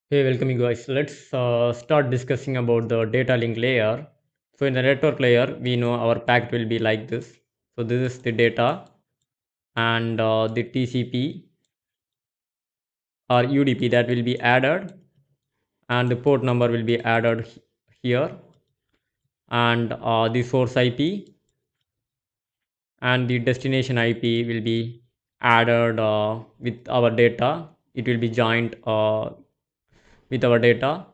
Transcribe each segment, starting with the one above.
Hey, welcome you guys. Let's start discussing about the data link layer. So in the network layer, we know our packet will be like this. So this is the data and the TCP or UDP that will be added and the port number will be added here and the source IP and the destination IP will be added with our data. It will be joined with our data.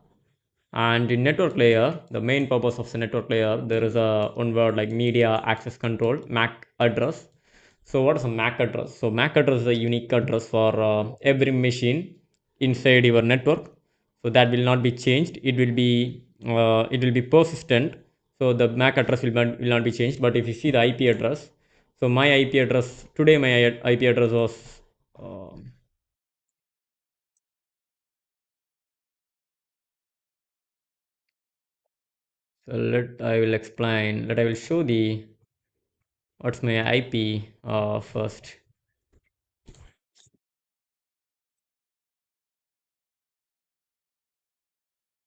And in network layer, the main purpose of the network layer, there is a one word like media access control, MAC address. So what is a MAC address? So MAC address is a unique address for every machine inside your network. So that will not be changed. It will be persistent. So the MAC address will not be changed. But if you see the IP address, so my IP address today, my IP address was uh, so let I will explain. Let I will show the what's my IP first.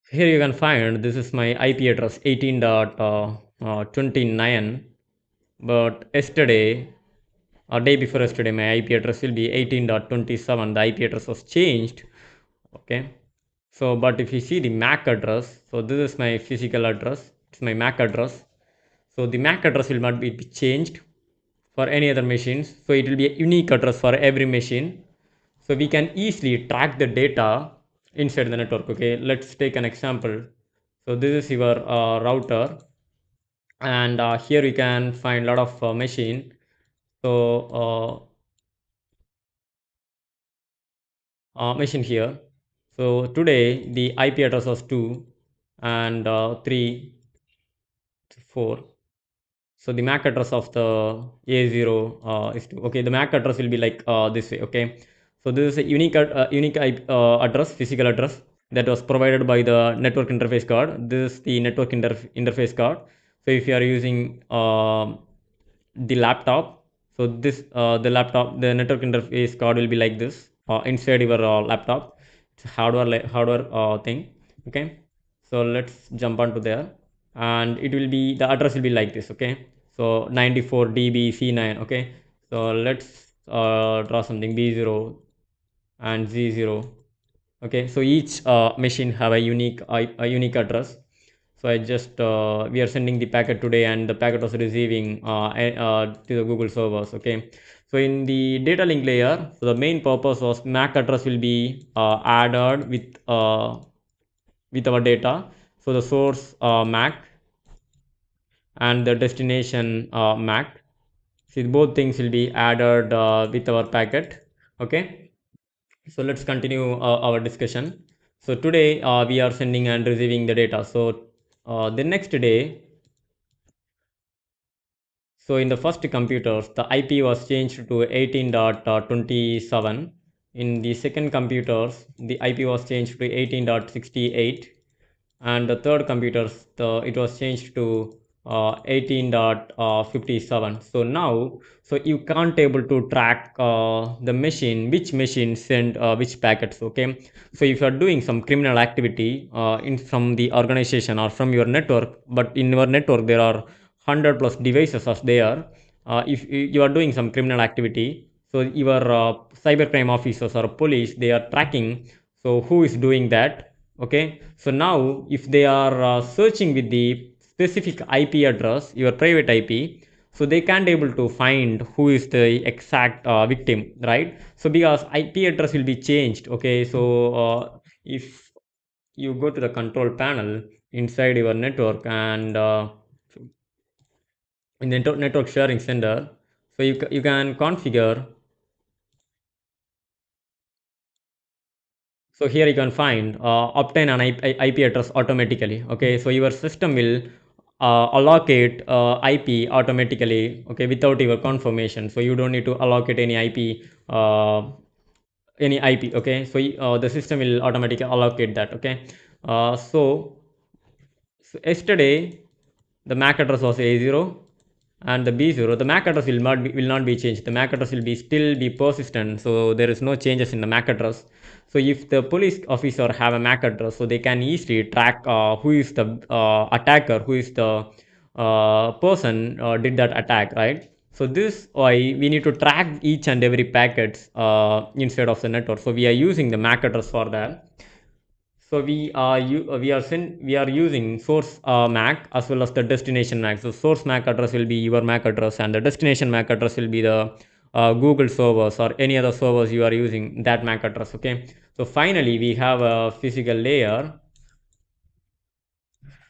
Here you can find this is my IP address 18.29, but yesterday or day before yesterday my IP address will be 18.27. The IP address was changed. Okay. So but if you see the MAC address, so this is my physical address. It's my MAC address. So the MAC address will not be changed for any other machines. So it will be a unique address for every machine. So we can easily track the data inside the network. Okay, let's take an example. So this is your router, and here you can find a lot of machine. So machine here. So today the IP address was 2 and 3, 4. So the MAC address of the A0 is 2. Okay, the MAC address will be like this way. Okay, so this is a unique address, physical address that was provided by the network interface card. This is the network interface card. So if you are using the laptop, so this the network interface card will be like this inside your laptop. It's a hardware thing. Okay, so let's jump onto there, and it will be the address will be like this. Okay, so 94 db c9. Okay, so let's draw something b0 and z0. Okay, so each machine have a unique address. So I just we are sending the packet today, and the packet was receiving to the Google servers. Okay, so in the data link layer, so the main purpose was MAC address will be added with our data. So the source MAC and the destination MAC. See, both things will be added with our packet. Okay, so let's continue our discussion. So today we are sending and receiving the data. So the next day, so in the first computers, the IP was changed to 18.27. In the second computers, the IP was changed to 18.68. And the third computers, it was changed to 18.57. So now, so you can't able to track the machine, which machine send which packets. Okay, so if you are doing some criminal activity in from the organization or from your network, but in your network there are 100 plus devices are there. If you are doing some criminal activity, so your cybercrime officers or police, they are tracking, so who is doing that. Okay, so now if they are searching with the specific IP address, your private IP, so they can't able to find who is the exact victim, right? So because IP address will be changed. Okay, so if you go to the control panel inside your network, and in the network sharing center, so you can configure. So here you can find obtain an IP address automatically. Okay, so your system will allocate IP automatically. Okay, without your confirmation. So you don't need to allocate any IP. Any IP. Okay, so the system will automatically allocate that. Okay, so yesterday the MAC address was A0 and the B0. The MAC address will not be changed. The MAC address will be still be persistent. So there is no changes in the MAC address. So if the police officer have a MAC address, so they can easily track who is the attacker, who is the person did that attack, right? So this why we need to track each and every packets inside of the network. So we are using the MAC address for that. So we are using source MAC as well as the destination MAC. So source MAC address will be your MAC address, and the destination MAC address will be the Google servers or any other servers you are using that MAC address. Okay. So finally, we have a physical layer.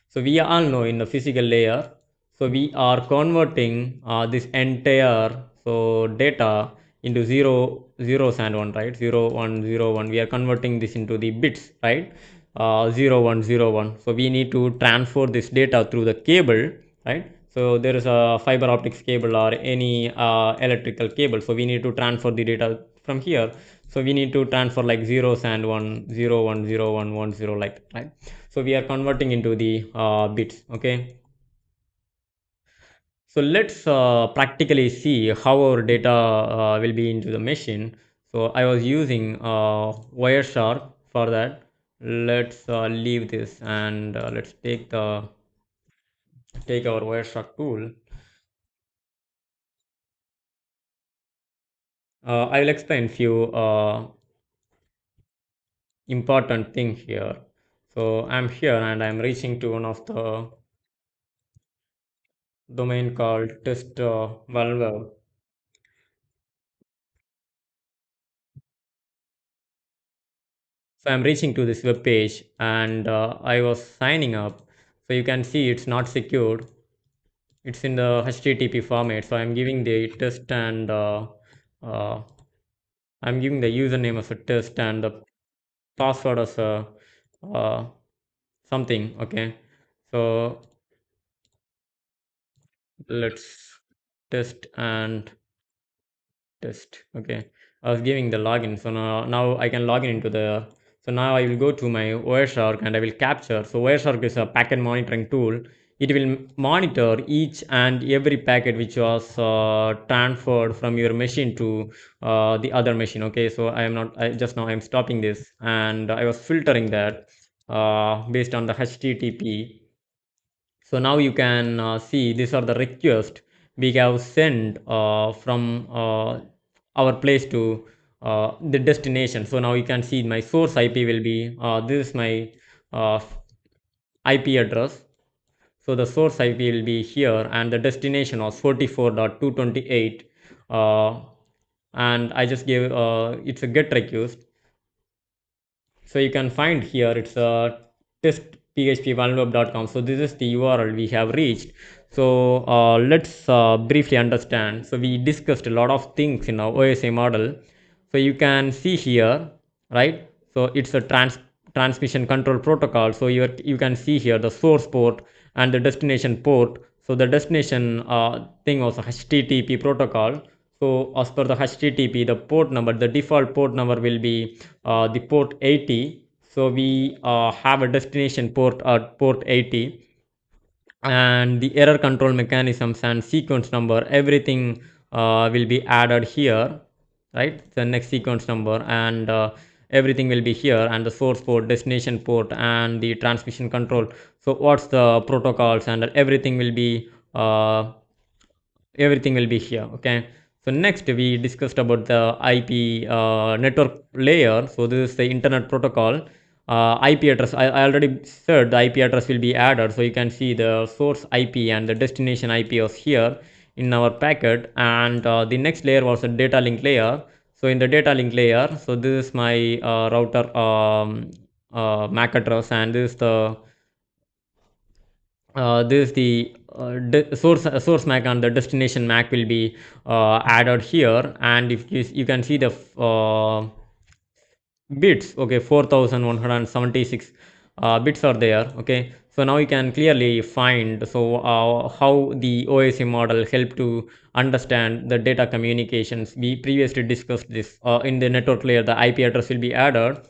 So we all know in the physical layer, so we are converting this entire data into zeros and one, right? 0 1 0 1. We are converting this into the bits, right? 0 1 0 1. So we need to transfer this data through the cable, right? So there is a fiber optics cable or any electrical cable. So we need to transfer the data from here. So we need to transfer like zeros and one, 0 1 0 1 1 0, like that, right? So we are converting into the bits. Okay. So let's practically see how our data will be into the machine. So I was using Wireshark for that. Let's leave this and let's take our Wireshark tool. I will explain few important thing here. So I'm here and I'm reaching to one of the domain called test valve. So I'm reaching to this web page and I was signing up. So you can see it's not secured. It's in the HTTP format. So I'm giving the test and uh, I'm giving the username as a test and the password as a uh, something. Okay. So let's test and test. Okay, I was giving the login. So now I can log in into the. So now I will go to my Wireshark and I will capture. So Wireshark is a packet monitoring tool. It will monitor each and every packet which was transferred from your machine to the other machine. Okay, so I am not. I just now I am stopping this and I was filtering that based on the HTTP. So now you can see these are the requests we have sent from our place to the destination. So now you can see my source IP will be this is my uh, IP address. So the source IP will be here and the destination was 44.228 uh, and I just gave it's a get request. So you can find here it's a test.php.valweb.com. So this is the URL we have reached. So let's briefly understand. So we discussed a lot of things in our OSI model. So you can see here, right? So it's a transmission control protocol. So you can see here the source port and the destination port. So the destination thing was a HTTP protocol. So as per the HTTP, the port number, the default port number will be the port 80. So we have a destination port at port 80, and the error control mechanisms and sequence number, everything will be added here, right? The next sequence number and everything will be here, and the source port, destination port, and the transmission control. So what's the protocols and everything will be here. Okay, so next we discussed about the IP network layer. So this is the internet protocol. IP address, I already said the IP address will be added. So you can see the source IP and the destination IP was here in our packet, and the next layer was a data link layer. So in the data link layer, so this is my router MAC address, and this is the this the source MAC and the destination MAC will be added here, and if you can see the bits. Okay, 4176 bits are there. Okay, so now you can clearly find so how the OSI model help to understand the data communications. We previously discussed this in the network layer. The IP address will be added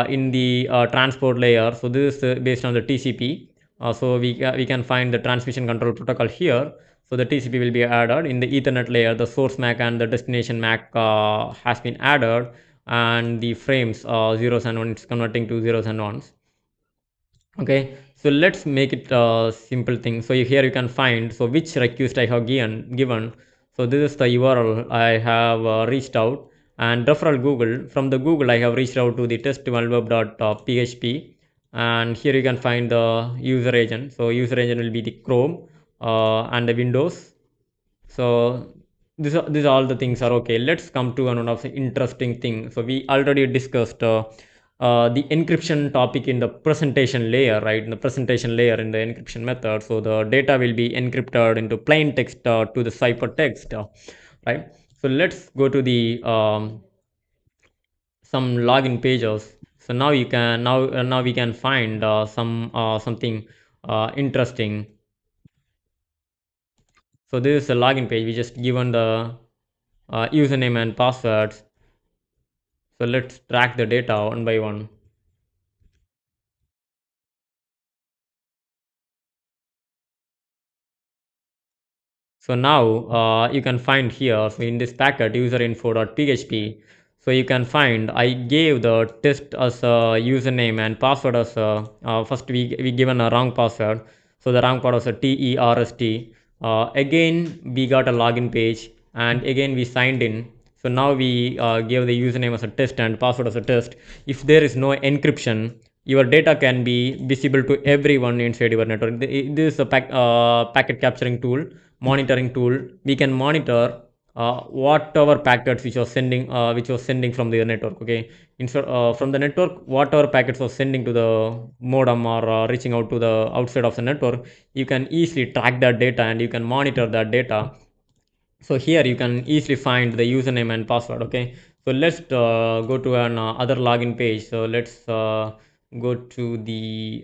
in the transport layer. So this is based on the TCP. So we can find the transmission control protocol here. So the TCP will be added in the Ethernet layer. The source MAC and the destination MAC has been added and the frames zeros and ones, it's converting to zeros and ones. Okay, so let's make it a simple thing. So here you can find so which request I have given. So this is the URL I have reached out, and referral Google. From the Google I have reached out to the test1web.php, and here you can find the user agent. So user agent will be the Chrome and the Windows. So these all the things are okay. Let's come to one of the interesting thing. So we already discussed the encryption topic in the presentation layer, right? In the presentation layer in the encryption method. So the data will be encrypted into plain text to the ciphertext, right? So let's go to the some login pages. So now you can now we can find something interesting. So this is a login page. We just given the username and passwords. So let's track the data one by one. So now you can find here, so in this packet userinfo.php, so you can find I gave the test as a username and password as a, first we given a wrong password. So the wrong part was a TERST. Again we got a login page, and again we signed in. So now we gave the username as a test and password as a test. If there is no encryption, your data can be visible to everyone inside your network. This is a packet capturing tool, monitoring tool. We can monitor whatever packets which was sending from the network. Okay, instead from the network, whatever packets was sending to the modem or reaching out to the outside of the network, you can easily track that data and you can monitor that data. So here you can easily find the username and password. Okay, so let's go to an other login page. So let's go to the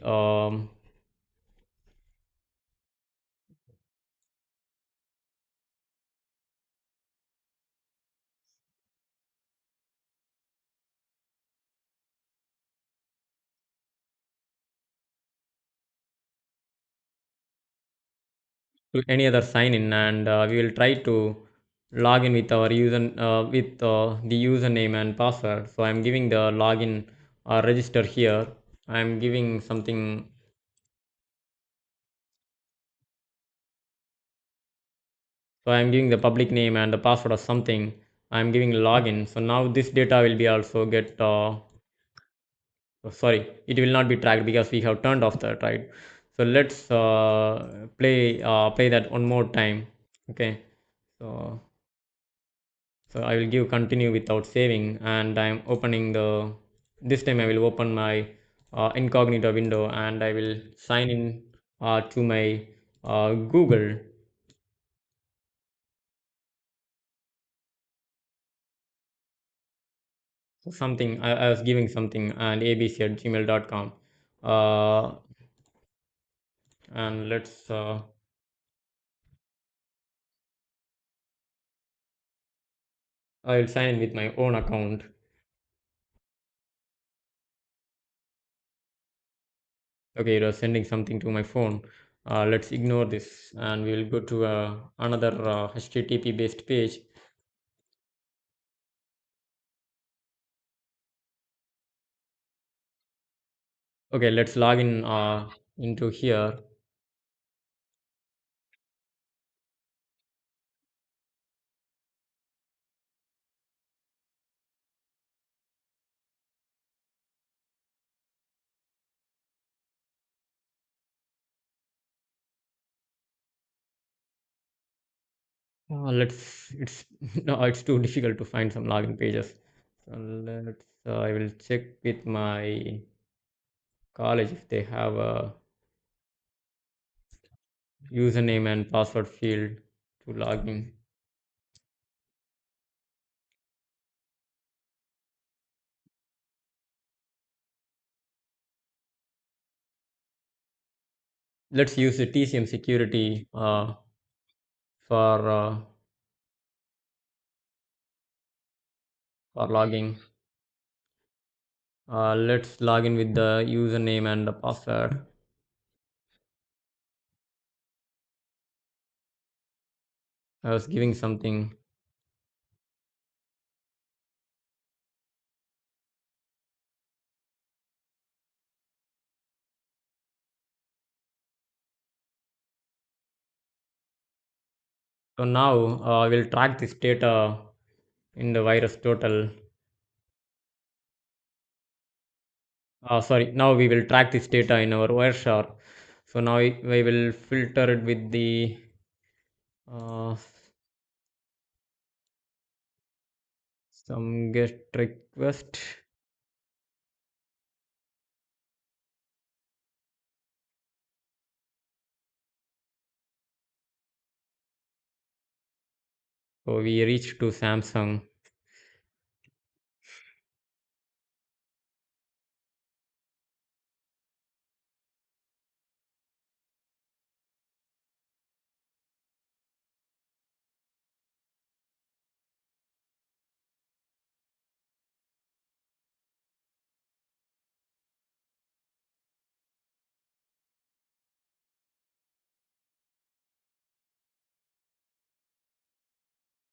to any other sign in, and we will try to log in with our user with the username and password. So I'm giving the login register here. I'm giving something. So I'm giving the public name and the password or something. I'm giving login. So now this data will be also get oh, sorry, it will not be tracked because we have turned off that, right? So let's play that one more time. Okay, so I will give continue without saving, and I'm opening the, this time I will open my incognito window, and I will sign in to my Google. So something I was giving something, and abc@gmail.com, uh, and let's I will sign in with my own account. Okay, it was sending something to my phone. Let's ignore this, and we will go to another HTTP based page. Okay, let's log in into here. Let's it's no, it's too difficult to find some login pages. So let's I will check with my college if they have a username and password field to log in. Let's use the TCM security for for logging. Let's log in with the username and the password. I was giving something. So now we'll track this data in the virus total. Sorry, now we will track this data in our Wireshark. So now we will filter it with the uh, some get request. So we reach to Samsung.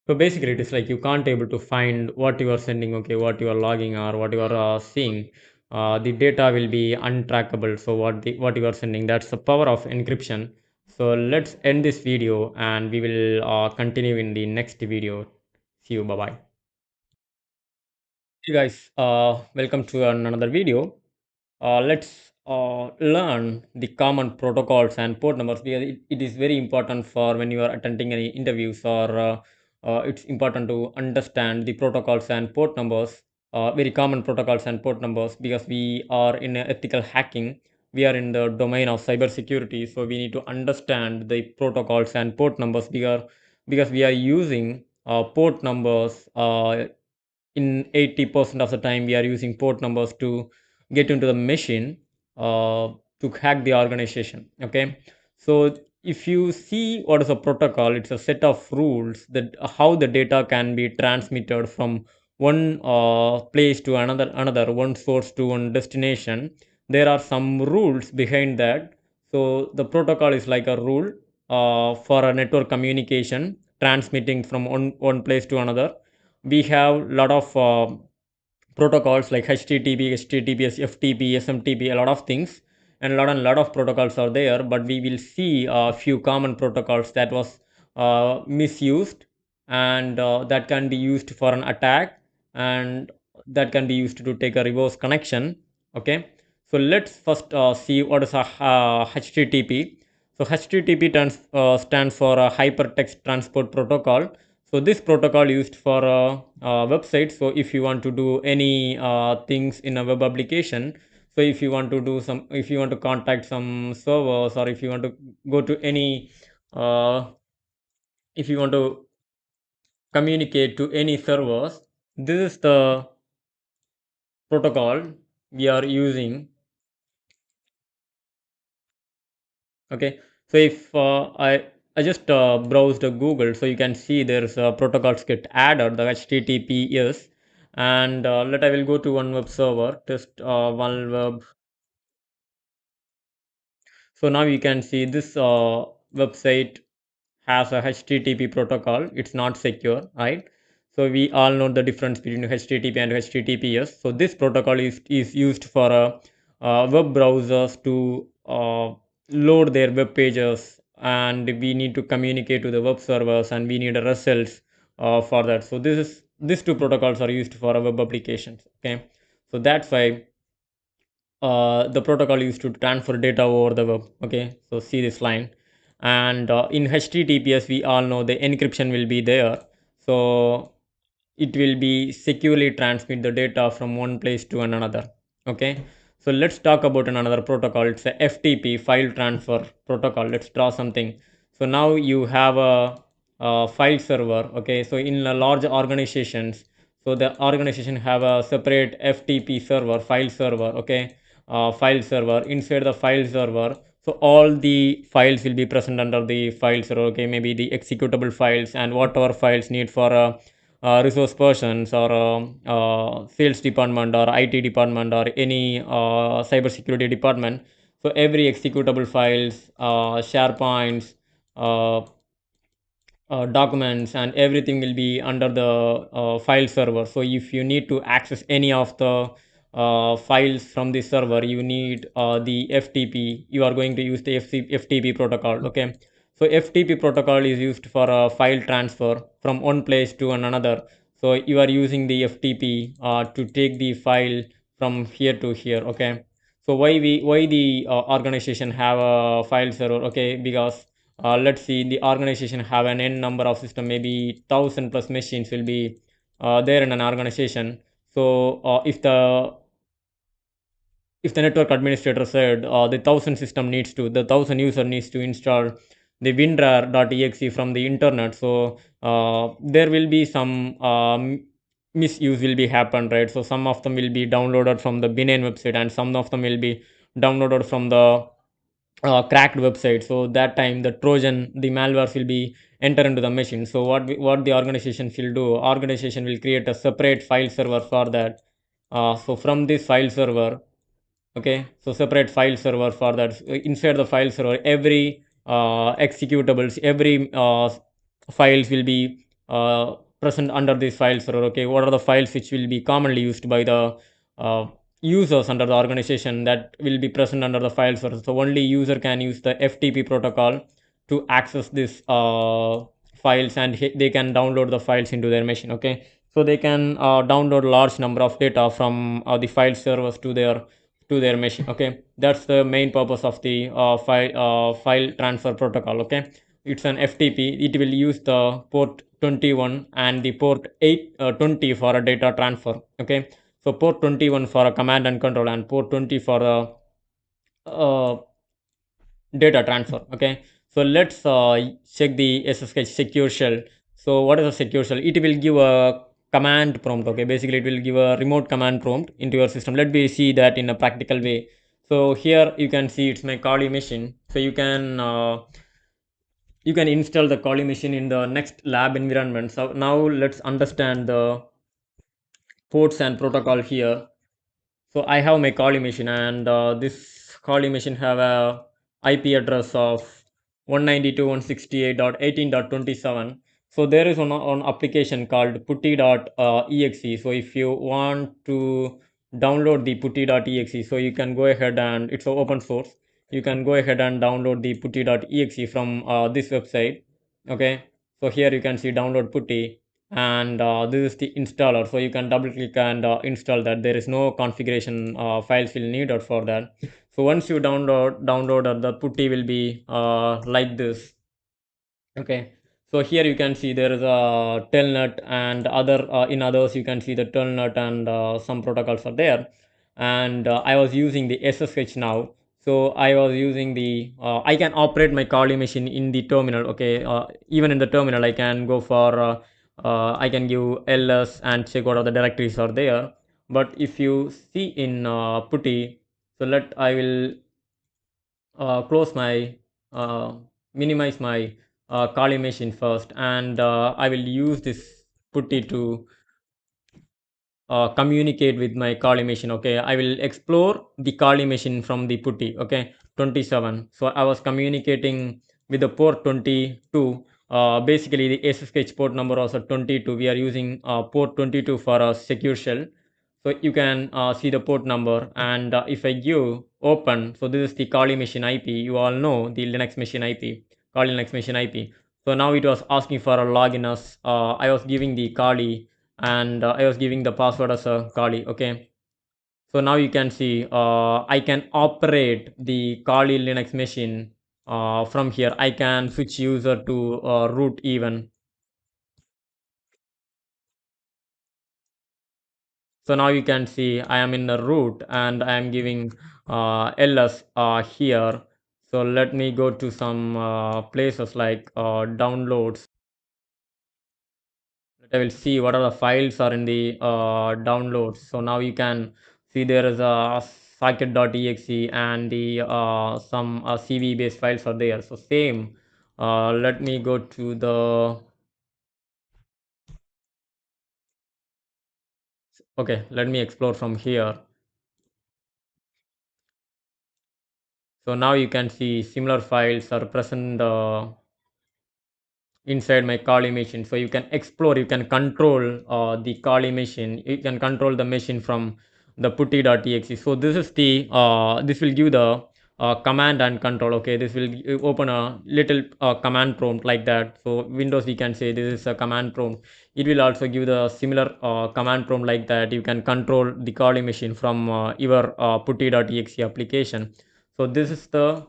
So basically, it is like you can't able to find what you are sending, okay, what you are logging or what you are seeing. The data will be untrackable. So what you are sending, that's the power of encryption. So let's end this video and we will continue in the next video. See you. Bye bye. Hey guys, welcome to another video. Let's learn the common protocols and port numbers because it is very important for when you are attending any interviews or it's important to understand the protocols and port numbers, very common protocols and port numbers because we are in ethical hacking. We are in the domain of cybersecurity, so we need to understand the protocols and port numbers because we are using port numbers. In 80% of the time we are using port numbers to get into the machine to hack the organization. Okay, so if you see what is a protocol, it's a set of rules that how the data can be transmitted from one place to another one source to one destination. There are some rules behind that. So the protocol is like a rule for a network communication transmitting from one place to another. We have a lot of protocols like HTTP, HTTPS, FTP, SMTP, a lot of things, and a lot of protocols are there. But we will see a few common protocols that was misused, and that can be used for an attack, and that can be used to take a reverse connection. Okay, so let's first see what is a HTTP. So HTTP stands for a Hypertext Transport Protocol. So this protocol used for websites. So if you want to do any things in a web application, so if you want to do some, if you want to contact some servers, or if you want to go to any, if you want to communicate to any servers, this is the protocol we are using. Okay, so if I just browsed Google, so you can see there's protocols get added, the HTTPS, and let I will go to one web server, test one web. So now you can see this website has a HTTP protocol. It's not secure, right? So we all know the difference between HTTP and HTTPS. So this protocol is used for web browsers to load their web pages, and we need to communicate to the web servers, and we need a results for that. So these two protocols are used for web applications. Okay, so that's why the protocol used to transfer data over the web. Okay, so see this line, and in HTTPS we all know the encryption will be there, so it will be securely transmit the data from one place to another. Okay, so let's talk about another protocol. It's a FTP, file transfer protocol. Let's draw something. So now you have a file server. Okay, so in a large organizations, so the organization have a separate FTP server, file server. Okay, file server. Inside the file server, so all the files will be present under the file server. Okay, maybe the executable files and whatever files need for resource persons or sales department or IT department or any cybersecurity department. So every executable files, SharePoints, uh, documents and everything will be under the file server. So if you need to access any of the files from the server, you need the FTP. You are going to use the FTP protocol. Okay, So FTP protocol is used for a file transfer from one place to another. So you are using the FTP to take the file from here to here. Okay. So why the organization have a file server? Okay, because let's see, the organization have an n number of system, maybe 1,000 plus machines will be there in an organization. So if the network administrator said the 1,000 system needs to, the 1,000 user needs to install the winrar.exe from the internet. So there will be some misuse will be happen, right? So some of them will be downloaded from the benign website, and some of them will be downloaded from the cracked website. So that time the trojan, the malware will be enter into the machine. So what the organization will do, organization will create a separate file server for that. So from this file server, okay, so separate file server for that. Inside the file server, every executables, every files will be present under this file server. Okay, what are the files which will be commonly used by the uh, users under the organization, that will be present under the file server. So only user can use the FTP protocol to access this files, and they can download the files into their machine. Okay, so they can download large number of data from the file servers to their machine. Okay, that's the main purpose of the file transfer protocol. Okay, it's an FTP. It will use the port 21 and the port 820 for a data transfer. Okay, so port 21 for a command and control, and port 20 for a data transfer. Okay, so let's check the SSH secure shell. So what is a secure shell? It will give a command prompt. Okay, basically it will give a remote command prompt into your system. Let me see that in a practical way. So here you can see it's my Kali machine. So you can install the Kali machine in the next lab environment. So now let's understand the ports and protocol here. So I have my Kali machine, and this Kali machine have a IP address of 192.168.18.27. So there is one application called putty.exe. So if you want to download the putty.exe, so you can go ahead, and it's open source. You can go ahead and download the putty.exe from this website. Okay, so here you can see download putty, and this is the installer. So you can double click and install that. There is no configuration files will needed for that. So once you download the putty will be like this. Okay, so here you can see there is a telnet, and other in others you can see the telnet, and some protocols are there. And I was using the SSH now. So I was using the I can operate my Kali machine in the terminal. Okay, even in the terminal I can go for I can give ls and check what are the directories are there. But if you see in putty, so let I will close my uh, minimize my Kali machine first, and I will use this putty to communicate with my Kali machine. Okay, I will explore the Kali machine from the putty. Okay, 27. So I was communicating with the port 22. Basically the SSH port number was 22. We are using port 22 for a secure shell. So you can see the port number, and if I give open, so this is the Kali machine IP. You all know the Linux machine IP, Kali Linux machine IP. So now it was asking for a login as I was giving the Kali, and I was giving the password as a Kali. Okay, so now you can see I can operate the Kali Linux machine from here. I can switch user to root even. So now you can see I am in the root, and I am giving ls here. So let me go to some places like downloads. I will see what are the files are in the downloads. So now you can see there is a socket.exe, and the some CV based files are there. So same. Let me go to the. Okay, let me explore from here. So now you can see similar files are present inside my Kali machine. So you can explore, you can control the Kali machine. You can control the machine from the putty.exe. So this is the this will give the command and control. Okay, this will open a little command prompt like that. So Windows, we can say this is a command prompt. It will also give the similar command prompt like that. You can control the calling machine from your putty.exe application. So this is the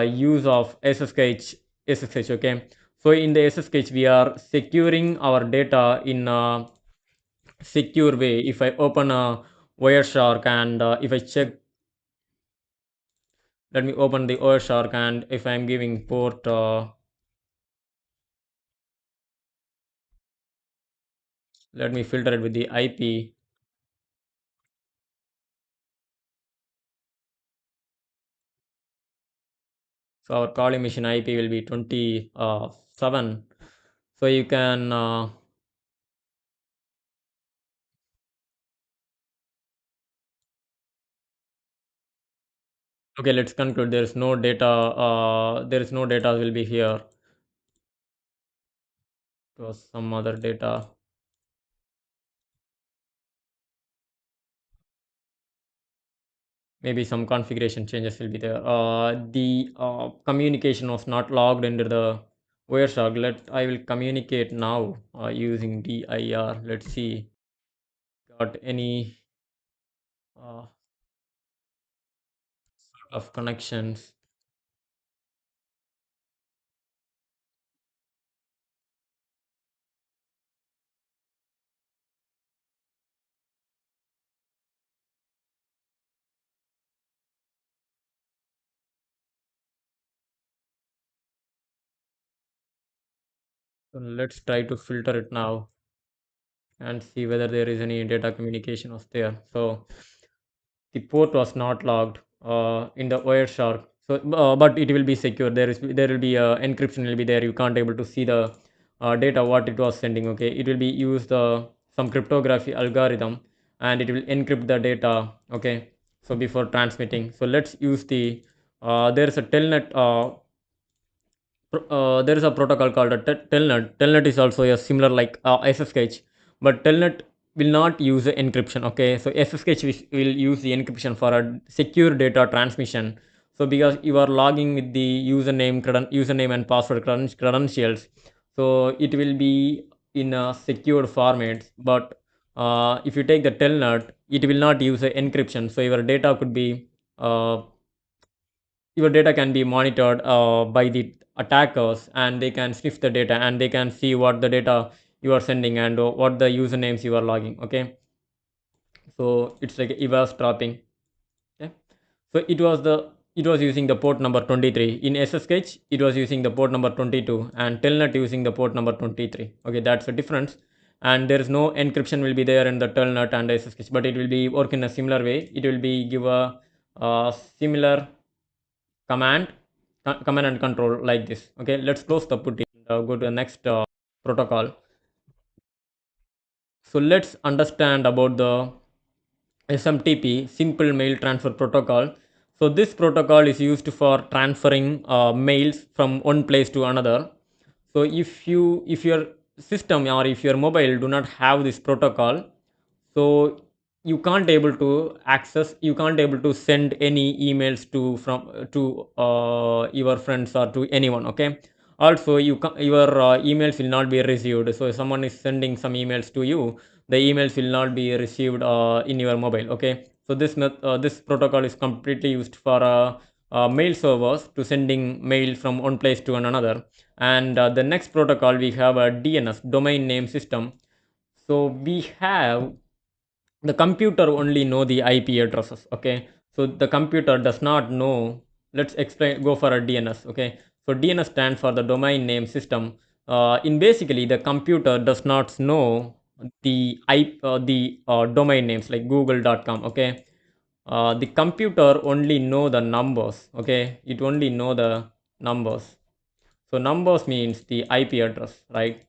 use of SSH. Okay, so in the SSH we are securing our data in a secure way. If I open a Wireshark and if I check, let me open the Wireshark, and if I'm giving port, let me filter it with the IP. So our calling machine IP will be 27. So you can okay, let's conclude. There is no data. There is no data will be here. It was some other data. Maybe some configuration changes will be there. The communication was not logged into the Wireshark. I will communicate now using dir. Let's see, got any uh, sort of connections. So let's try to filter it now and see whether there is any data communication was there. So the port was not logged in the Wireshark. So, but it will be secure. There will be encryption will be there. You can't able to see the data what it was sending. Okay, it will be used some cryptography algorithm, and it will encrypt the data. Okay, so before transmitting. So let's use the there is a telnet. There is a protocol called a telnet. Telnet is also a similar like SSH, but telnet will not use the encryption. Okay, so SSH will use the encryption for a secure data transmission. So because you are logging with the username and password credentials, so it will be in a secured format. But if you take the telnet, it will not use the encryption. So your data can be monitored by the attackers, and they can sniff the data, and they can see what the data you are sending, and what the usernames you are logging. Okay, so it's like eavesdropping. Okay, so it was using the port number 23 in SSH. It was using the port number 22, and telnet using the port number 23. Okay, that's the difference. And there is no encryption will be there in the telnet and SSH, but it will be work in a similar way. It will be give a similar command command and control like this. Okay, let's close the putty and go to the next protocol. So let's understand about the SMTP, simple mail transfer protocol. So this protocol is used for transferring mails from one place to another. So if your system or if your mobile do not have this protocol, so you can't able to send any emails to your friends or to anyone. Okay, also your emails will not be received. So if someone is sending some emails to you, the emails will not be received in your mobile. Okay, so this protocol is completely used for mail servers to sending mail from one place to another. And the next protocol, we have a DNS, domain name system. So we have the computer only know the IP addresses. Okay, so the computer does not know. Let's explain. Go for a DNS. Okay, so DNS stands for the domain name system. In basically, the computer does not know the domain names like google.com. Okay, the computer only know the numbers. Okay, it only know the numbers. So numbers means the IP address, right?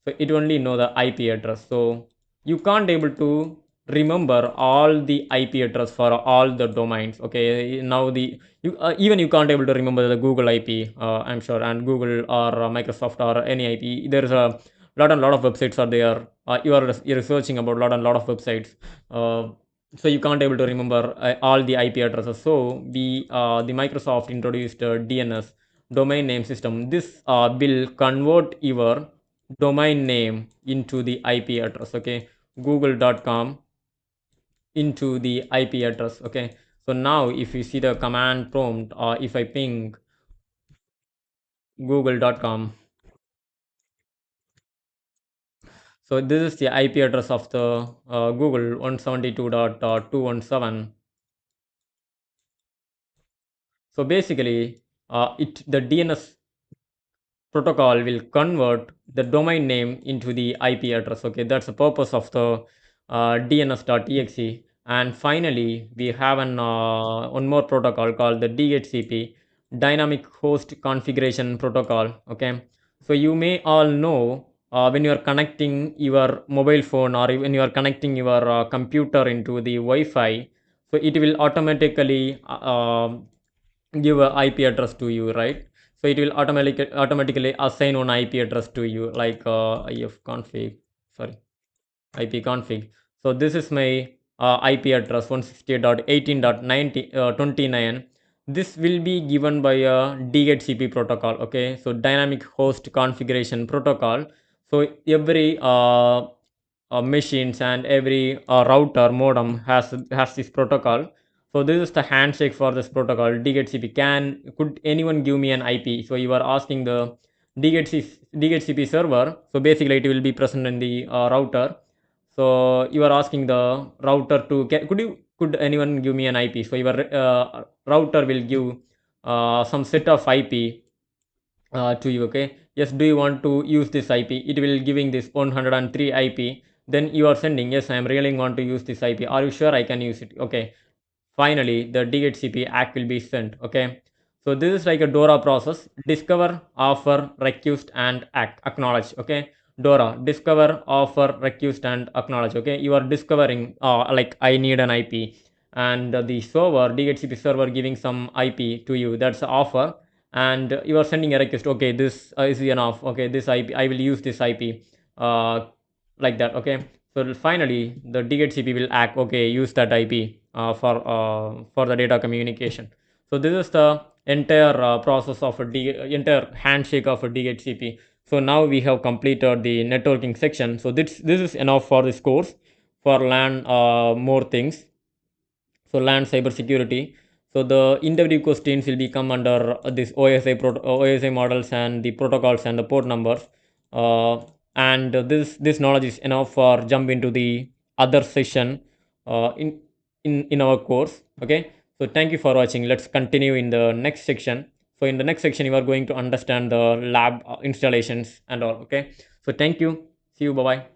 So it only know the IP address. So you can't able to remember all the IP address for all the domains. Okay, now even you can't able to remember the Google IP. I'm sure, and Google or Microsoft or any IP. There is a lot and lot of websites are there. You are researching about lot and lot of websites. so you can't able to remember all the IP addresses. So we the Microsoft introduced DNS, domain name system. This will convert your domain name into the IP address. Okay, google.com into the IP address. Okay, so now if you see the command prompt, or if I ping google.com, so this is the IP address of the Google 172.217. So basically, it the DNS protocol will convert the domain name into the IP address. Okay, that's the purpose of the DNS.exe. And finally, we have one more protocol called the DHCP, Dynamic Host Configuration Protocol. Okay, so you may all know when you are connecting your mobile phone, or when you are connecting your computer into the Wi-Fi, so it will automatically give a IP address to you, right? So it will automatically assign one IP address to you, like ifconfig, sorry, ipconfig. So this is my IP address 168.18.29. This will be given by a DHCP protocol. Okay, so dynamic host configuration protocol. So every machines and every router modem has this protocol. So this is the handshake for this protocol. DHCP, could anyone give me an IP? So you are asking the DHCP server. So basically it will be present in the router. So you are asking the router to get, could anyone give me an IP? So your router will give some set of IP to you. Okay, yes, do you want to use this IP? It will giving this 103 IP. Then you are sending, yes, I am really want to use this IP. Are you sure I can use it? Okay, finally the DHCP ACK will be sent. Okay, so this is like a DORA process: discover, offer, request, and act, acknowledge. Okay, DORA: discover, offer, request, and acknowledge. Okay, you are discovering like I need an IP, and the server, DHCP server, giving some IP to you, that's the offer. And you are sending a request, okay, this is enough, okay, this IP I will use this IP, uh, like that. Okay, so finally the DHCP will act, okay, use that IP for the data communication. So this is the entire process of entire handshake of a DHCP. So now we have completed the networking section. So this is enough for this course. For learn more things, so land cybersecurity. So the interview questions will be come under this OSI models and the protocols and the port numbers. And this knowledge is enough for jump into the other session in our course. Okay. So thank you for watching. Let's continue in the next section. So in the next section, you are going to understand the lab installations and all. Okay. So thank you. See you. Bye bye.